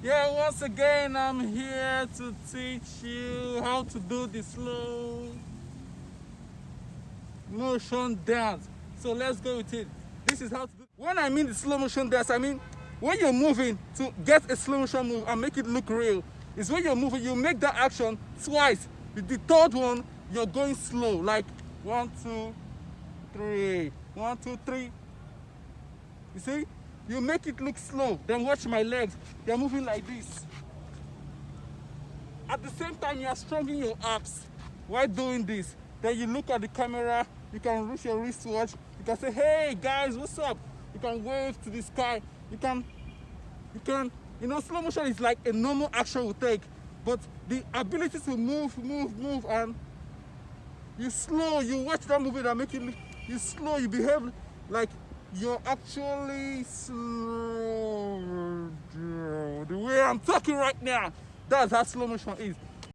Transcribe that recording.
Yeah, once again, I'm here to teach you how to do the slow motion dance. So let's go with it. This is how to do. When I mean the slow motion dance, I mean when you're moving to get a slow motion move and make it look real. Is when you're moving, you make that action twice. With the third one, you're going slow, like 1, 2, 3, 1, 2, 3. You see? You make it look slow. Then watch my legs. They're moving like this. At the same time, you are strengthening your abs while doing this. Then you look at the camera. You can reach your wristwatch. You can say, "Hey guys, what's up?" You can wave to the sky. Slow motion is like a normal action we take, but the ability to move, and you slow. You watch that movie that make you. You slow. You behave like you're actually slow. The way I'm talking right now, that's how slow motion is.